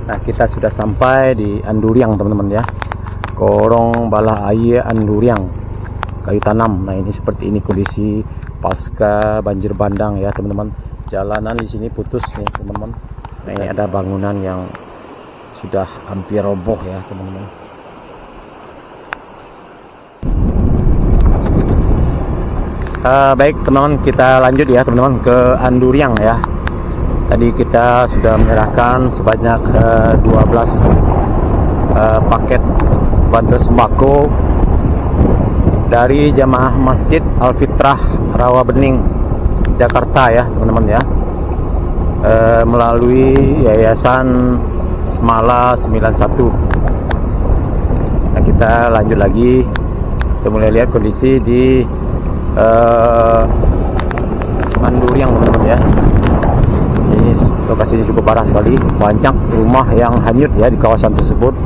Nah, kita sudah sampai di Anduriang teman-teman ya. Korong Bala Air Anduriang, kayu tanam. Nah, ini seperti ini kondisi pasca banjir bandang ya teman-teman. Jalanan di sini putus nih teman-teman. Nah, ini ada bangunan yang sudah hampir roboh ya teman-teman. Baik teman-teman, kita lanjut ya teman-teman ke Anduriang ya. Tadi kita sudah menyerahkan sebanyak 12 paket bantuan sembako dari jamaah Masjid Al-Fitrah Rawabening Jakarta ya teman-teman ya, melalui Yayasan Semala 91. Nah, kita lanjut lagi, kita mulai lihat kondisi di Anduriang teman-teman ya. Ini lokasinya cukup parah sekali, banyak rumah yang hanyut ya di kawasan tersebut.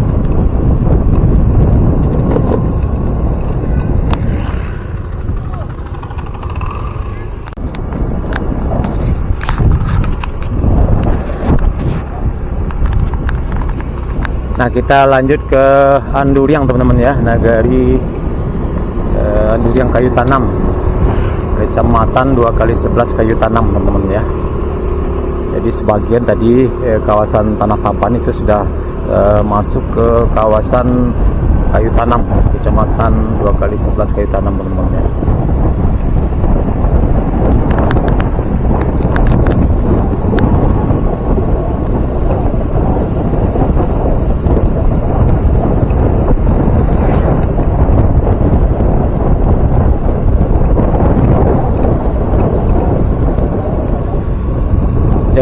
Nah, kita lanjut ke Anduriang teman-teman ya, nagari Anduriang Kayu Tanam, Kecamatan 2x11 Kayu Tanam teman-teman ya. Jadi sebagian tadi kawasan Tanah Tapan itu sudah masuk ke kawasan Kayu Tanam, Kecamatan 2x11 Kayu Tanam teman-teman ya.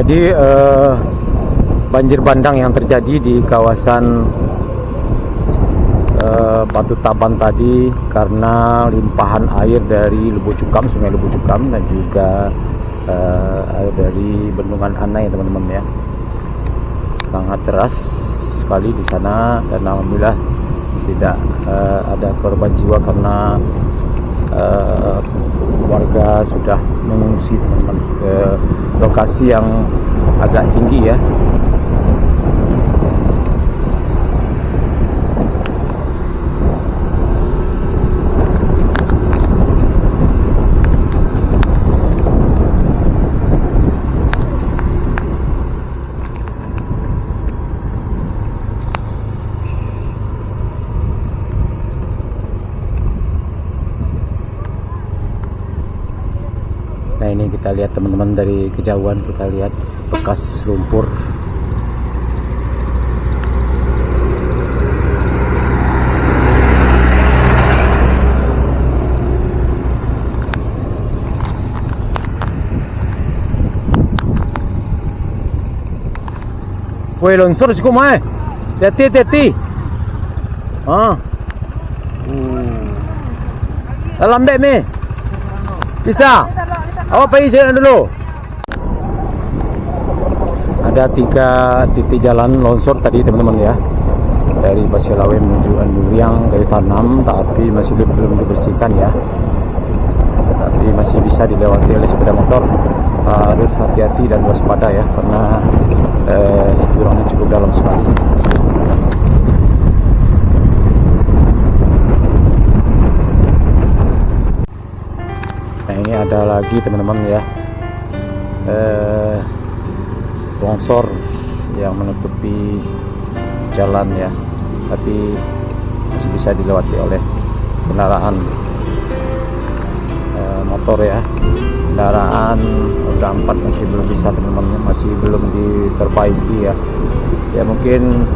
Jadi banjir bandang yang terjadi di kawasan Batu Taban tadi karena limpahan air dari Lubuk Cukam, Sungai Lubuk Cukam, dan juga air dari Bendungan Anai teman-teman ya. Sangat deras sekali di sana, dan alhamdulillah tidak ada korban jiwa karena warga sudah mengungsi teman-teman ke lokasi yang agak tinggi ya. Nah, ini kita lihat teman-teman, dari kejauhan kita lihat bekas lumpur. Woi, longsor cukup mai. Hati-hati. Dalam dek me. Bisa. Awak pergi jalan dulu. Ada 3 titik jalan longsor tadi teman-teman ya, dari Basilawe menuju Anduriang Kayu Tanam, tapi masih belum dibersihkan ya. Tapi masih bisa dilewati oleh sepeda motor. Harus hati-hati dan waspada ya, karena jurangnya cukup dalam sekali. Nah, ini ada lagi teman-teman ya, longsor yang menutupi jalan ya, tapi masih bisa dilewati oleh kendaraan motor ya. Kendaraan roda 4 masih belum bisa teman-teman, masih belum diperbaiki ya. Ya mungkin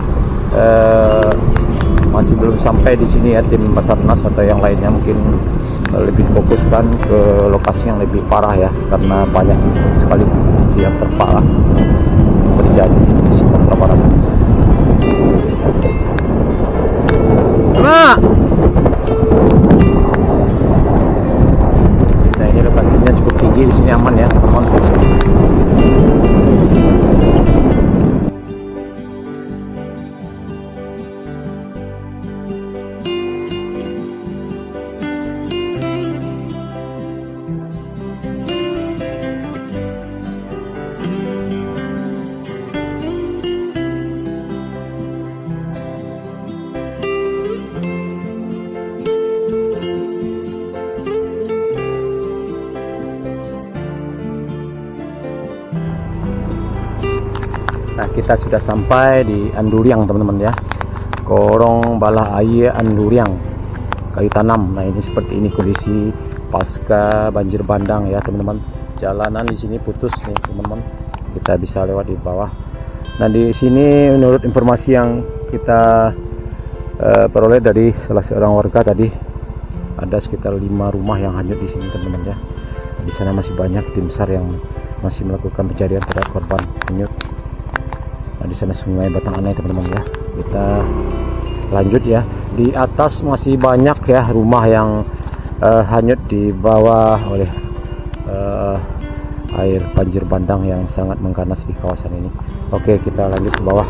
masih belum sampai di sini ya tim Basarnas atau yang lainnya, mungkin lebih fokuskan ke lokasi yang lebih parah ya, karena banyak sekali yang terparah terjadi di Sumatera Barat. Nah, ini lokasinya cukup tinggi, di sini aman ya teman-teman. Nah, kita sudah sampai di Anduriang teman-teman ya. Korong Bala Air Anduriang, kayu tanam. Nah, ini seperti ini kondisi pasca banjir bandang ya teman-teman. Jalanan di sini putus nih teman-teman. Kita bisa lewat di bawah. Nah, di sini menurut informasi yang kita peroleh dari salah seorang warga tadi, ada sekitar 5 rumah yang hanyut di sini teman-teman ya. Di sana masih banyak tim SAR yang masih melakukan pencarian terhadap korban hanyut. Nah, di sana sungai Batang Anai teman-teman ya. Kita lanjut ya. Di atas masih banyak ya rumah yang hanyut di bawah oleh air banjir bandang yang sangat mengganas di kawasan ini. Oke, kita lanjut ke bawah.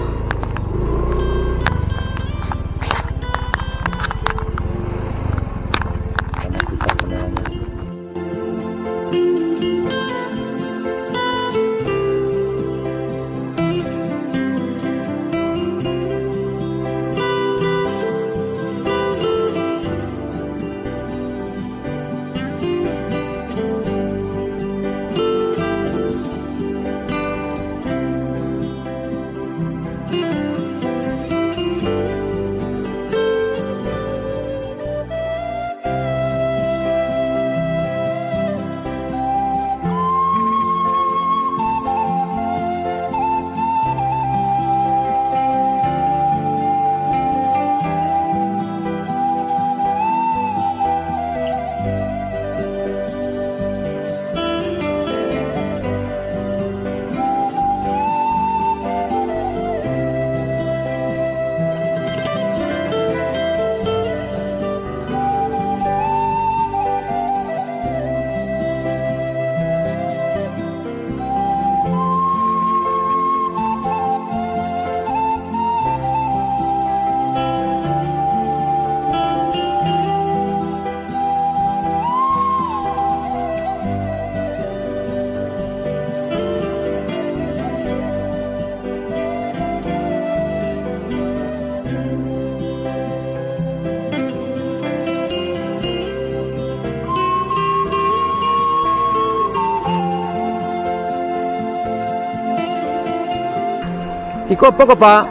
Iko apa kok Pak?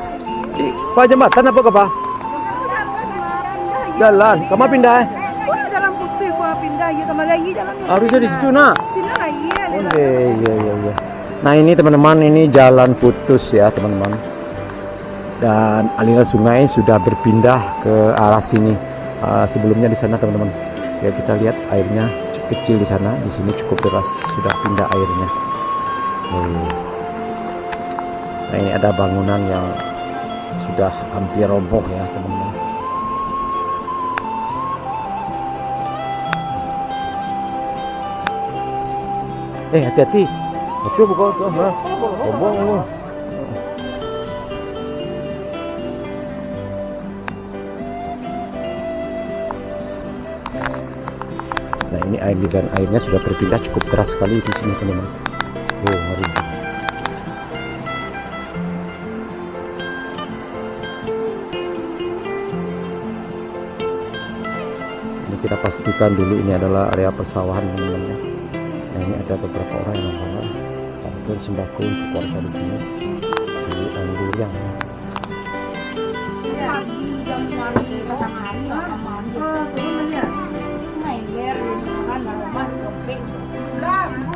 Pak jembatan apa kok Pak? Jalan, kamu pindah? Jalan putih gua pindah ya ke Melayu jalan. Harusnya di situ nak. Sini lah iya. Iya. Nah, ini teman-teman, ini jalan putus ya teman-teman. Dan aliran sungai sudah berpindah ke arah sini. Sebelumnya di sana teman-teman. Ya, kita lihat airnya kecil di sana, di sini cukup deras, sudah pindah airnya. Nah, ini ada bangunan yang sudah hampir roboh ya teman-teman. Hati-hati, betul bukan tuh, roboh. Nah, ini airnya sudah berpindah cukup deras sekali di sini teman-teman. Ngeri. Kita pastikan dulu ini adalah area persawahan teman-teman ya. Nah, ini ada beberapa orang yang membawa bantuan sembako untuk warga di sini di Anduriang.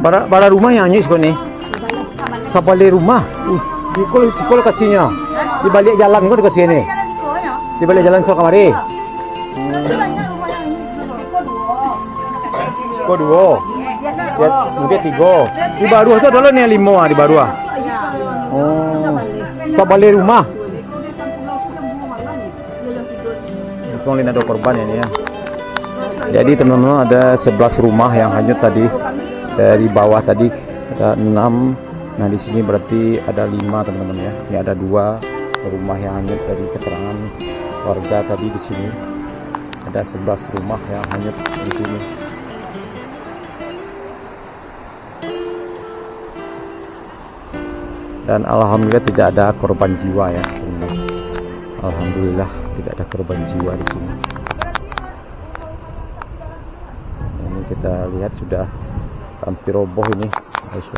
Bala rumah yang hanyut sekolah ni. Sabale rumah. Di sekolah kasihnya. Di balik jalan kau dekat sini. Di balik jalan sekolah kamari. Dua. Ya, mungkin 3. Di Baruah itu adalah nih 5 di Baruah. Oh, sabale rumah. Mungkin ada korban ya nih ya. Jadi teman-teman ada 11 rumah yang hanyut tadi. Dari bawah tadi ada 6. Nah, di sini berarti ada 5 teman-teman ya. Ini ada 2 rumah yang hanyut dari keterangan warga tadi di sini. Ada 11 rumah yang hanyut di sini. Dan alhamdulillah tidak ada korban jiwa ya. Alhamdulillah tidak ada korban jiwa di sini. Ini kita lihat sudah hampir roboh ini, guys.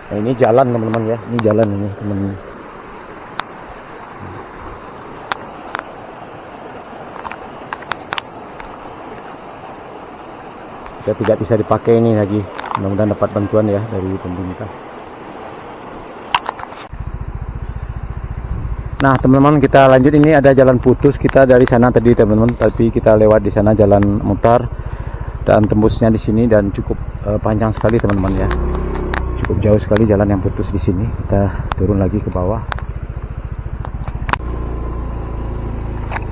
Nah, ini jalan teman-teman ya, ini jalan ini teman-teman. Sudah tidak bisa dipakai ini lagi. Mudah-mudahan dapat bantuan ya dari pemerintah. Nah teman-teman, kita lanjut. Ini ada jalan putus kita dari sana tadi teman-teman, tapi kita lewat di sana jalan mutar dan tembusnya di sini, dan cukup panjang sekali teman-teman ya. Cukup jauh sekali jalan yang putus di sini. Kita turun lagi ke bawah.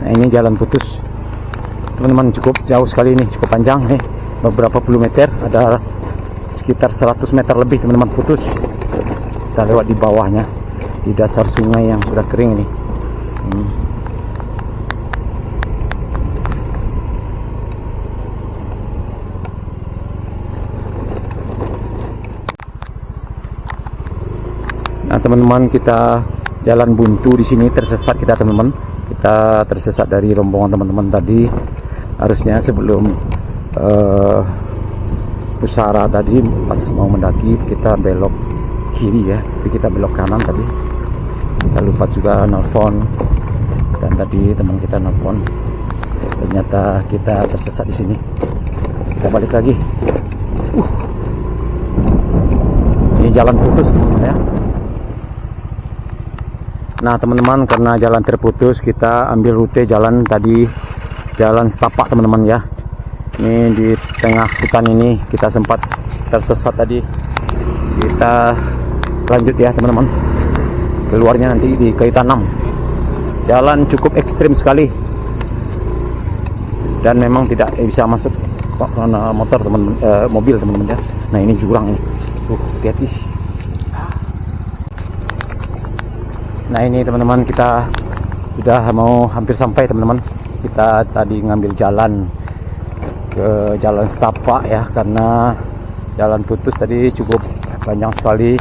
Nah ini jalan putus teman-teman, cukup jauh sekali ini, cukup panjang nih, beberapa puluh meter, ada sekitar 100 meter lebih teman-teman putus. Kita lewat di bawahnya, di dasar sungai yang sudah kering ini. Nah teman-teman, kita jalan buntu di sini, tersesat kita teman-teman. Kita tersesat dari rombongan teman-teman tadi. Harusnya sebelum pusara tadi pas mau mendaki kita belok kiri ya, tapi kita belok kanan tadi. Kita lupa juga nelfon, dan tadi teman kita nelfon, ternyata kita tersesat di sini. Kita balik lagi. Ini jalan putus teman-teman ya. Nah teman-teman, karena jalan terputus, kita ambil rute jalan tadi, jalan setapak teman-teman ya. Ini di tengah hutan ini kita sempat tersesat tadi. Kita lanjut ya teman-teman, keluarnya nanti di kayu tanam. Jalan cukup ekstrim sekali, dan memang tidak bisa masuk karena motor teman-teman, mobil teman-teman ya. Nah ini jurang ini, hati-hati. Nah ini teman-teman, kita sudah mau hampir sampai teman-teman. Kita tadi ngambil jalan ke jalan setapak ya, karena jalan putus tadi cukup panjang sekali.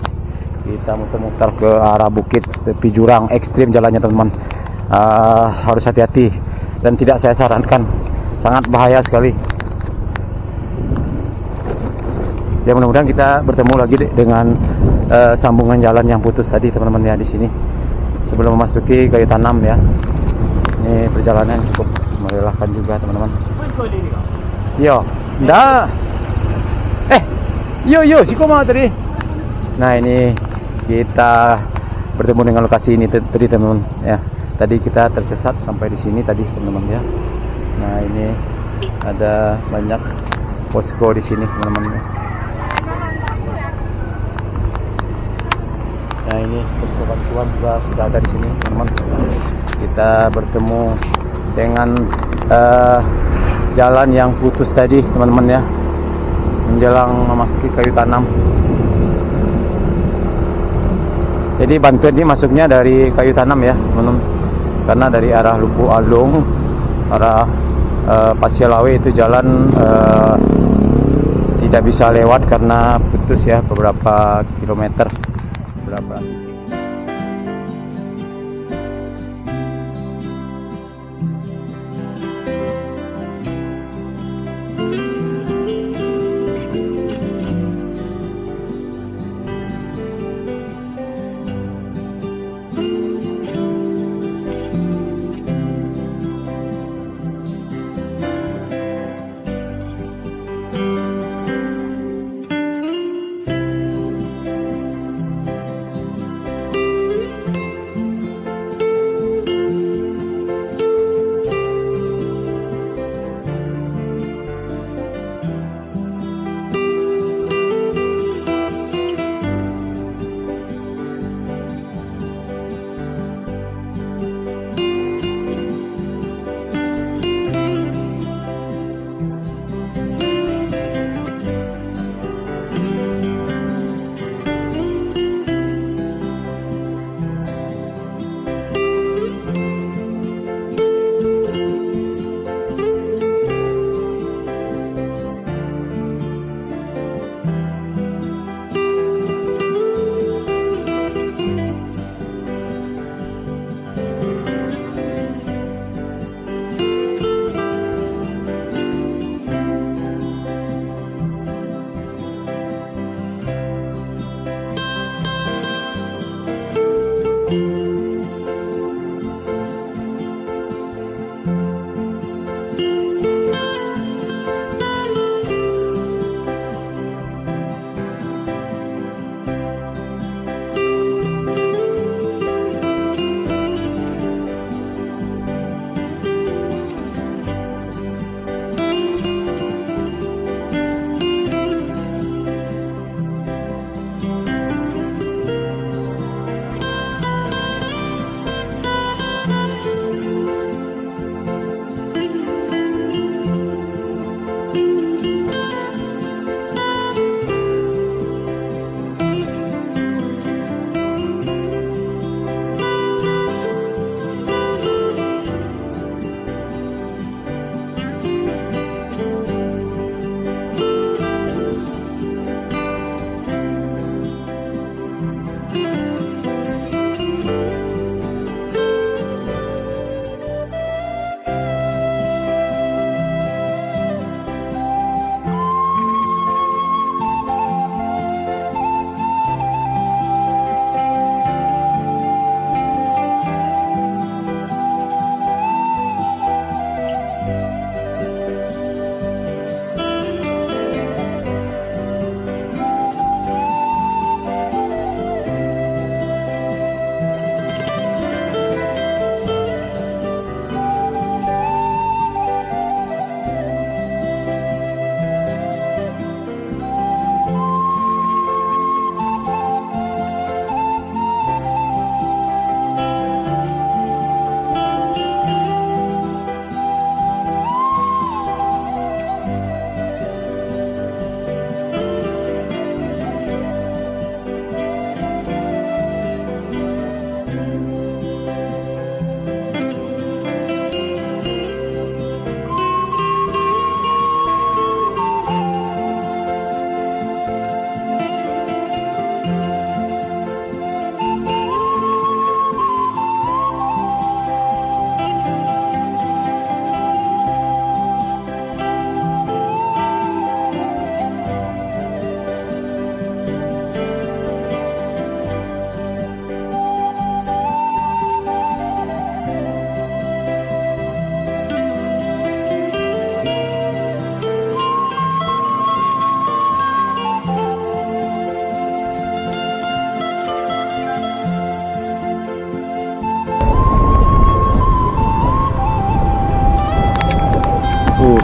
Kita muter-muter ke arah bukit, tepi jurang, ekstrim jalannya teman-teman. Harus hati-hati, dan tidak saya sarankan, sangat bahaya sekali. Ya mudah-mudahan kita bertemu lagi dengan sambungan jalan yang putus tadi teman-teman ya di sini, sebelum memasuki kayu tanam ya. Ini perjalanan cukup melelahkan juga teman-teman. Yo, dah. Yo, si koma tadi. Nah ini kita bertemu dengan lokasi ini tadi teman-teman ya. Tadi kita tersesat sampai di sini tadi teman-teman ya. Nah ini ada banyak posko di sini teman-teman. Nah ini posko bantuan juga sudah ada di sini teman-teman. Kita bertemu dengan jalan yang putus tadi teman-teman ya, menjelang memasuki kayu tanam. Jadi bantuan ini masuknya dari kayu tanam ya teman-teman, karena dari arah Lubu Alung, arah Pasialawe itu jalan tidak bisa lewat karena putus ya, beberapa kilometer, berapa.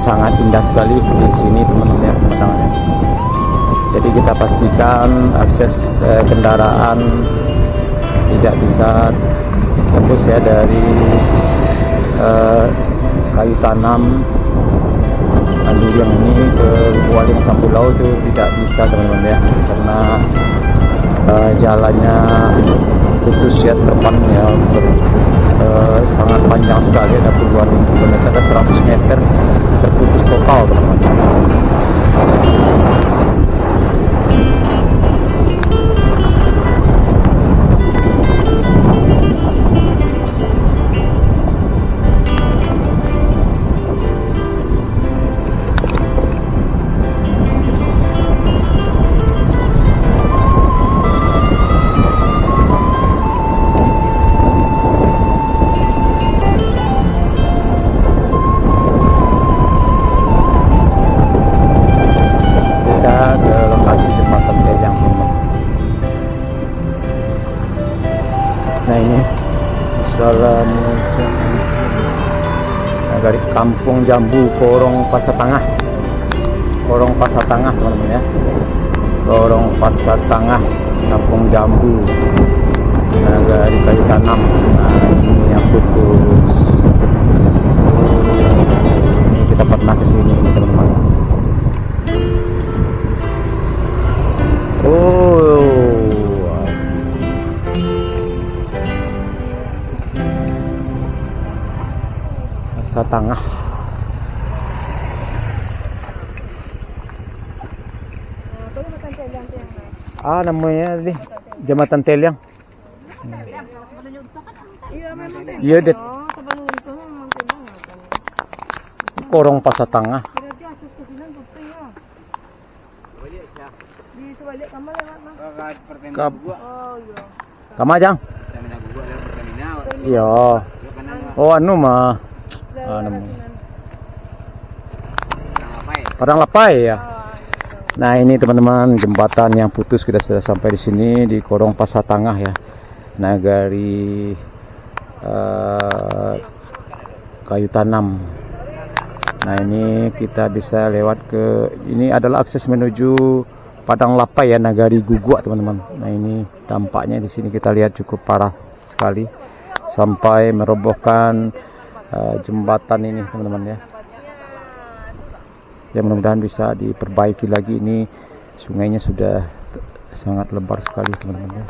sangat indah sekali di sini teman-teman ya pemandangannya. Jadi kita pastikan akses kendaraan tidak bisa tembus ya dari Kayu Tanam Anduriang ini ke Waling Sampulau itu tidak bisa teman-teman ya, karena jalannya putus ya, depannya sangat panjang sekali, ada puluhan kilometer, ada 100 meter terputus total teman-teman. Nah ini Assalamualaikum. Nah, dari Kampung Jambu Korong Pasar Tangah, Korong Pasar Tangah teman-teman ya, Korong Pasar Tangah Kampung Jambu Nagari Kayu Tanam. Nah ini yang putus. Ini kita pernah kesini teman-teman. Pasar Tangah. Namanya nih Jembatan Teliang. Iya, Det. Korong Pasar Tangah. Berarti akses ke sini putih ya. Di sebalik kamar lewat mah. Oh iya. Kamajang. Iya. Oh anu mah. Padang Lapai ya. Nah ini teman-teman jembatan yang putus sudah sampai di sini di Korong Pasar Tangah ya, Nagari Kayu Tanam. Nah ini kita bisa lewat ke, ini adalah akses menuju Padang Lapai ya, Nagari Guguk teman-teman. Nah ini dampaknya di sini kita lihat cukup parah sekali sampai merobohkan jembatan ini teman-teman ya. Ya mudah-mudahan bisa diperbaiki lagi, ini sungainya sudah sangat lebar sekali teman-teman ya.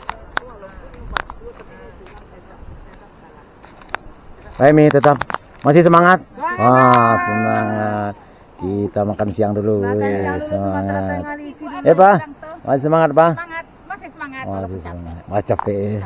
Remi tetap masih semangat? Wah semangat. Kita makan siang dulu. Semangat. Pak, masih semangat Pak? Masih semangat. Masih semangat. Masih capek.